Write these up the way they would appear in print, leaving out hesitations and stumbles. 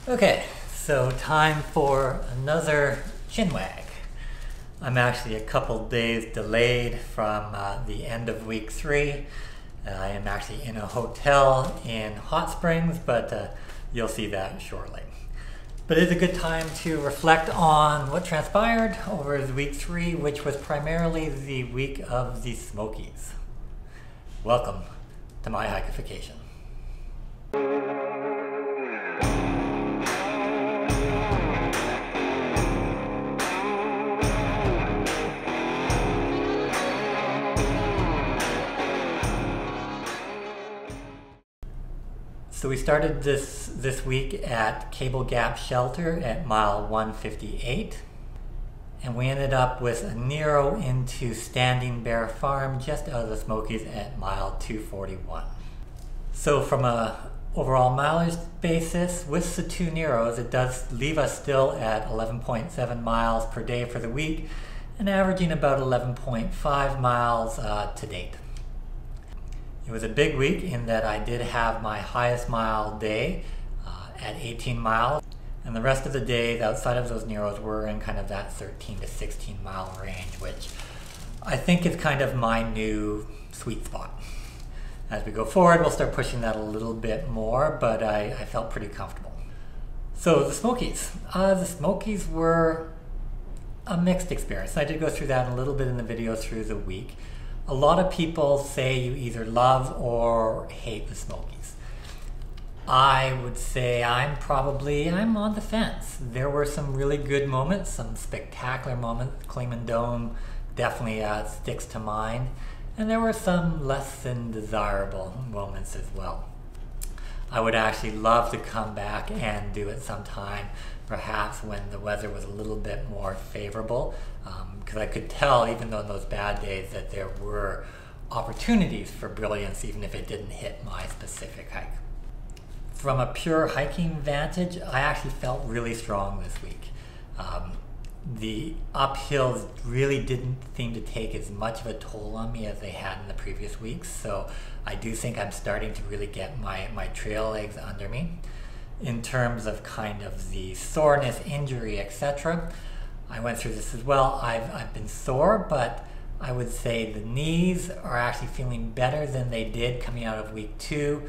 Okay, so time for another chin wag. I'm actually a couple days delayed from the end of week 3. I am actually in a hotel in Hot Springs, but you'll see that shortly. But it's a good time to reflect on what transpired over week 3, which was primarily the week of the Smokies. Welcome to my Hikification. So we started this week at Cable Gap Shelter at mile 158, and we ended up with a Nero into Standing Bear Farm just out of the Smokies at mile 241. So from a overall mileage basis, with the 2 Neros, it does leave us still at 11.7 miles per day for the week and averaging about 11.5 miles to date. It was a big week in that I did have my highest mile day at 18 miles, and the rest of the days outside of those Neros were in kind of that 13 to 16 mile range, which I think is kind of my new sweet spot. As we go forward, we'll start pushing that a little bit more, but I felt pretty comfortable. So the Smokies. The Smokies were a mixed experience. I did go through that a little bit in the video through the week. A lot of people say you either love or hate the Smokies. I would say I'm on the fence. There were some really good moments, some spectacular moments. Clingman Dome definitely sticks to mind. And there were some less than desirable moments as well. I would actually love to come back and do it sometime, perhaps when the weather was a little bit more favorable, because I could tell, even though in those bad days, that there were opportunities for brilliance, even if it didn't hit my specific hike. From a pure hiking vantage, I actually felt really strong this week. The uphills really didn't seem to take as much of a toll on me as they had in the previous weeks, so I do think I'm starting to really get my trail legs under me. In terms of kind of the soreness, injury, etc., I went through this as well. I've been sore, but I would say the knees are actually feeling better than they did coming out of week 2.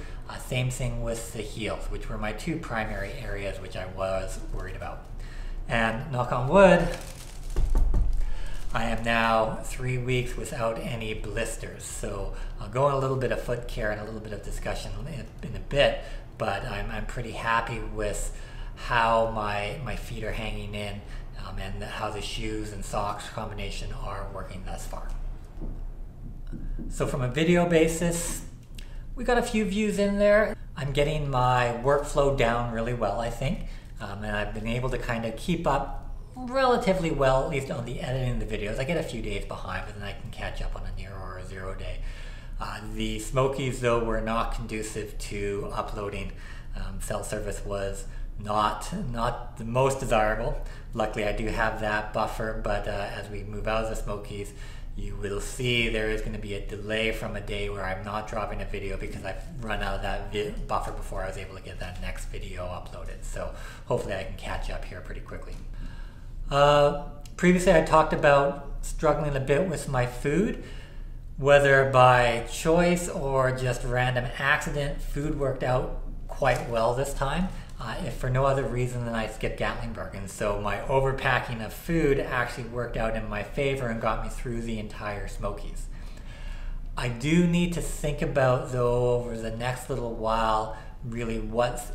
Same thing with the heels, which were my 2 primary areas which I was worried about. And knock on wood, I am now 3 weeks without any blisters. So I'll go on a little bit of foot care and a little bit of discussion in a bit, but I'm pretty happy with how my feet are hanging in and how the shoes and socks combination are working thus far. So from a video basis, we got a few views in there. I'm getting my workflow down really well, I think. And I've been able to kind of keep up relatively well, at least on the editing of the videos. I get a few days behind, but then I can catch up on a Nero or a 0 day. The Smokies, though, were not conducive to uploading. Cell service was not the most desirable. Luckily, I do have that buffer, but as we move out of the Smokies, you will see there is going to be a delay from a day where I'm not dropping a video because I've run out of that buffer before I was able to get that next video uploaded. So hopefully I can catch up here pretty quickly. Previously I talked about struggling a bit with my food. Whether by choice or just random accident, food worked out quite well this time. If for no other reason than I skipped Gatlinburg, and so my overpacking of food actually worked out in my favor and got me through the entire Smokies. I do need to think about, though, over the next little while, really what's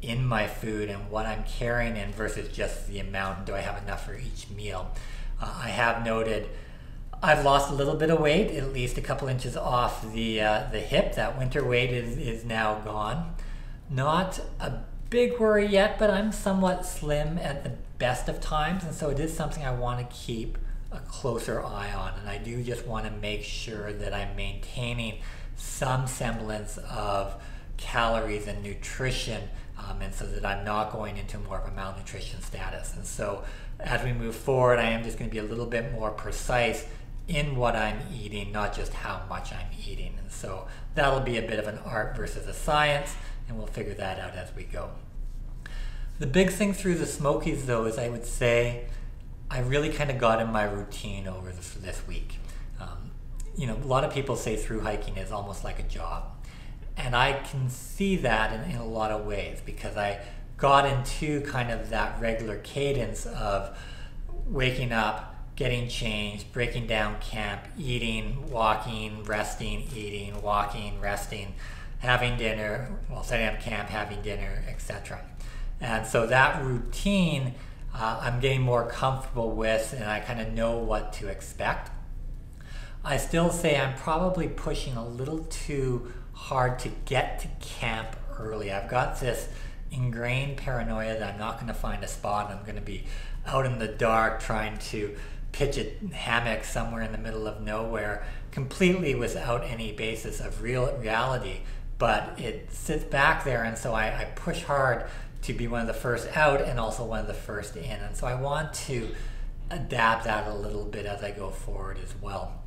in my food and what I'm carrying in versus just the amount. Do I have enough for each meal? I have noted I've lost a little bit of weight, at least a couple inches off the hip. That winter weight is now gone. Not a big worry yet, but I'm somewhat slim at the best of times, and so it is something I want to keep a closer eye on, and I do just want to make sure that I'm maintaining some semblance of calories and nutrition, and so that I'm not going into more of a malnutrition status. And so as we move forward, I am just going to be a little bit more precise in what I'm eating, not just how much I'm eating. And so that'll be a bit of an art versus a science, and we'll figure that out as we go. The big thing through the Smokies though is I would say I really kind of got in my routine over this week. You know, a lot of people say through hiking is almost like a job. And I can see that in a lot of ways because I got into kind of that regular cadence of waking up, getting changed, breaking down camp, eating, walking, resting, eating, walking, resting, having dinner, well, setting up camp, having dinner, etc. And so that routine I'm getting more comfortable with, and I kind of know what to expect. I still say I'm probably pushing a little too hard to get to camp early. I've got this ingrained paranoia that I'm not going to find a spot. I'm going to be out in the dark trying to pitch a hammock somewhere in the middle of nowhere, completely without any basis of reality. But it sits back there, and so I push hard to be one of the first out and also one of the first in. And so I want to adapt that a little bit as I go forward as well.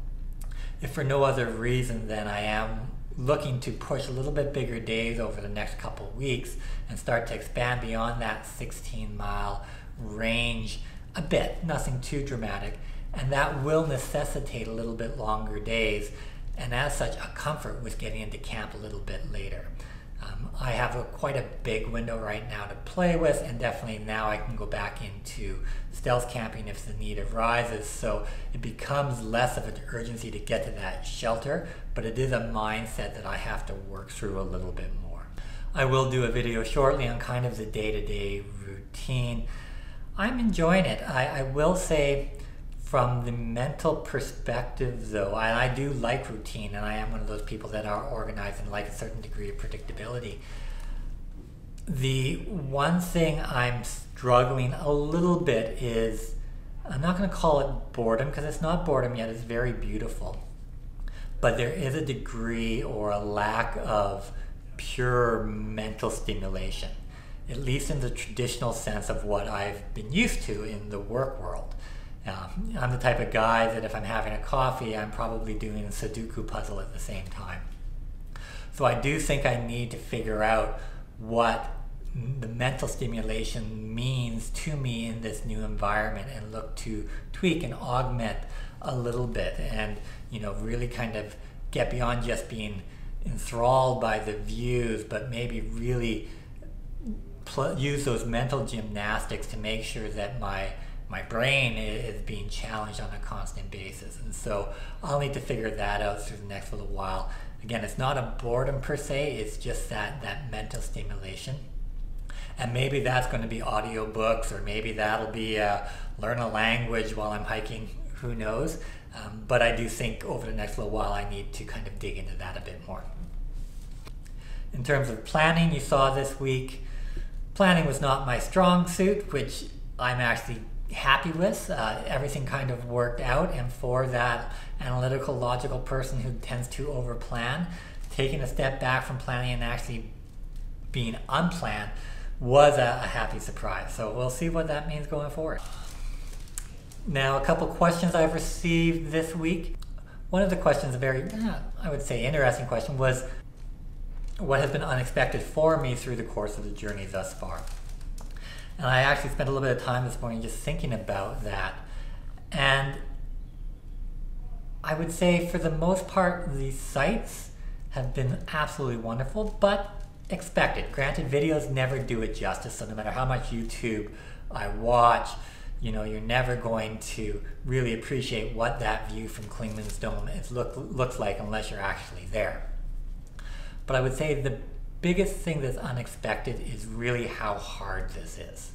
If for no other reason than I am looking to push a little bit bigger days over the next couple of weeks and start to expand beyond that 16-mile range a bit, nothing too dramatic, and that will necessitate a little bit longer days, and as such a comfort with getting into camp a little bit later. I have quite a big window right now to play with, and definitely now I can go back into stealth camping if the need arises, so it becomes less of an urgency to get to that shelter, but it is a mindset that I have to work through a little bit more. I will do a video shortly on kind of the day-to-day routine. I'm enjoying it. I will say from the mental perspective though, I do like routine, and I am one of those people that are organized and like a certain degree of predictability. The one thing I'm struggling a little bit is, I'm not going to call it boredom because it's not boredom yet, it's very beautiful. But there is a degree or a lack of pure mental stimulation, at least in the traditional sense of what I've been used to in the work world. I'm the type of guy that if I'm having a coffee, I'm probably doing a Sudoku puzzle at the same time. So I do think I need to figure out what the mental stimulation means to me in this new environment and look to tweak and augment a little bit, and really kind of get beyond just being enthralled by the views, but maybe really use those mental gymnastics to make sure that my brain is being challenged on a constant basis. And so I'll need to figure that out through the next little while. Again, it's not a boredom per se, it's just that mental stimulation. And maybe that's going to be audiobooks, or maybe that'll be learn a language while I'm hiking, who knows. But I do think over the next little while I need to kind of dig into that a bit more. In terms of planning, you saw this week, planning was not my strong suit, which I'm actually happy with. Everything kind of worked out, and for that analytical, logical person who tends to overplan, taking a step back from planning and actually being unplanned was a happy surprise. So we'll see what that means going forward. Now, a couple questions I've received this week. One of the questions, a very, I would say, interesting question, was what has been unexpected for me through the course of the journey thus far. And I actually spent a little bit of time this morning just thinking about that. And I would say for the most part, the sights have been absolutely wonderful, but expected. Granted, videos never do it justice, so no matter how much YouTube I watch, you're never going to really appreciate what that view from Clingman's Dome looks like unless you're actually there. But I would say the biggest thing that's unexpected is really how hard this is.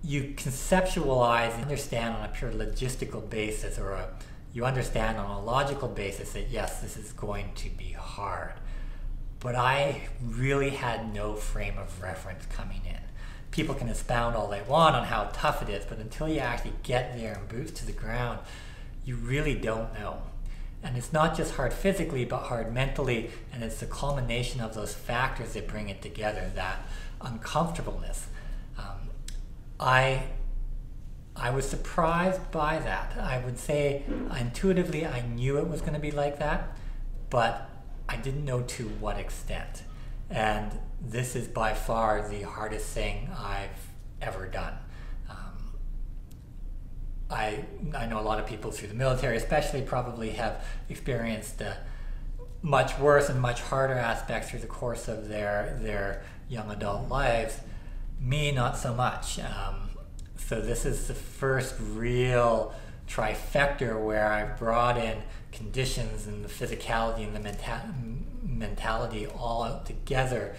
You conceptualize and understand on a pure logistical basis, or you understand on a logical basis that yes, this is going to be hard. But I really had no frame of reference coming in. People can expound all they want on how tough it is, but until you actually get there and boots to the ground, you really don't know. And it's not just hard physically, but hard mentally, and it's the culmination of those factors that bring it together, that uncomfortableness. I was surprised by that. I would say intuitively I knew it was going to be like that, but I didn't know to what extent. And this is by far the hardest thing I've ever done. I know a lot of people through the military especially probably have experienced much worse and much harder aspects through the course of their young adult lives. Me, not so much. So this is the first real trifecta where I've brought in conditions and the physicality and the mentality all out together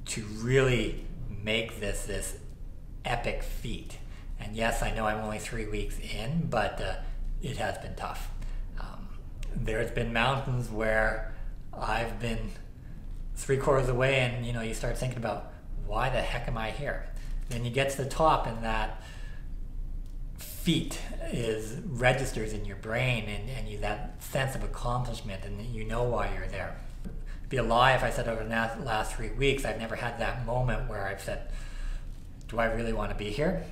to really make this epic feat. And yes, I know I'm only 3 weeks in, but it has been tough. There's been mountains where I've been 3/4 of the way and you start thinking about, why the heck am I here? Then you get to the top and that feat registers in your brain and you that sense of accomplishment, and you know why you're there. It'd be a lie if I said over the last 3 weeks I've never had that moment where I've said, do I really want to be here?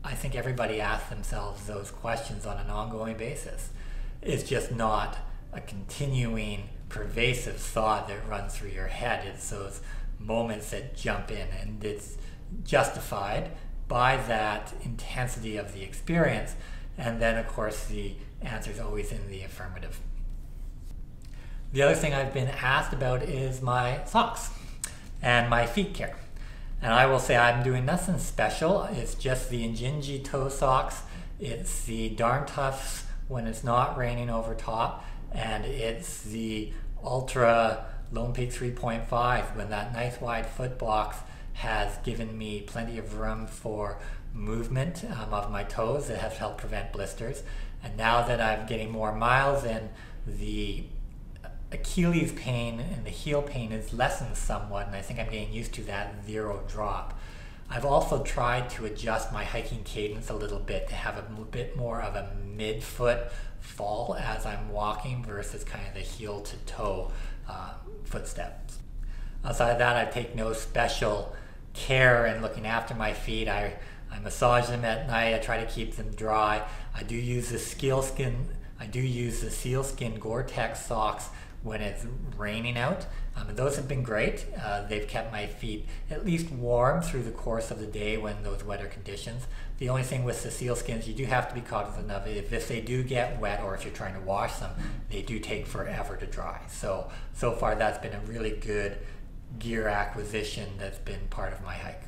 I think everybody asks themselves those questions on an ongoing basis. It's just not a continuing, pervasive thought that runs through your head. It's those moments that jump in, and it's justified by that intensity of the experience. And then, of course, the answer is always in the affirmative. The other thing I've been asked about is my socks and my feet care. And I will say I'm doing nothing special. It's just the Injinji toe socks. It's the Darn Toughs when it's not raining over top. And it's the Ultra Lone Peak 3.5 when that nice wide foot box has given me plenty of room for movement of my toes that has helped prevent blisters. And now that I'm getting more miles in, the Achilles pain and the heel pain is lessened somewhat, and I think I'm getting used to that 0 drop. I've also tried to adjust my hiking cadence a little bit to have a bit more of a mid-foot fall as I'm walking versus kind of the heel to toe footsteps. Outside of that, I take no special care in looking after my feet. I massage them at night. I try to keep them dry. I do use the sealskin Gore-Tex socks when it's raining out, and those have been great. They've kept my feet at least warm through the course of the day when those wetter conditions. The only thing with the sealskins, you do have to be cognizant of it. If they do get wet, or if you're trying to wash them, they do take forever to dry. So far that's been a really good gear acquisition that's been part of my hike.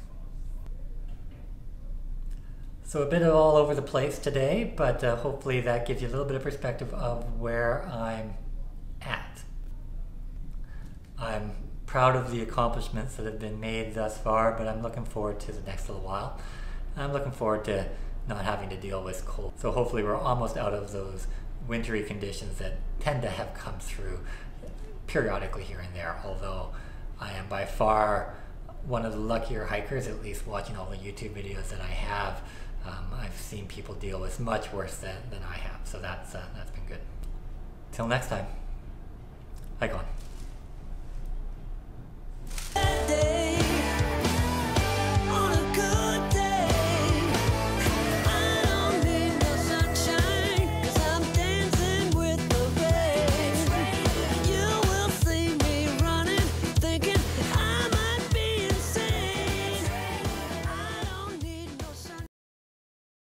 So a bit of all over the place today, but hopefully that gives you a little bit of perspective of where I'm at. I'm proud of the accomplishments that have been made thus far, but I'm looking forward to the next little while. I'm looking forward to not having to deal with cold. So hopefully we're almost out of those wintry conditions that tend to have come through periodically here and there, although I am by far one of the luckier hikers, at least watching all the YouTube videos that I have. I've seen people deal with much worse than I have, so that's been good. Till next time, hike on.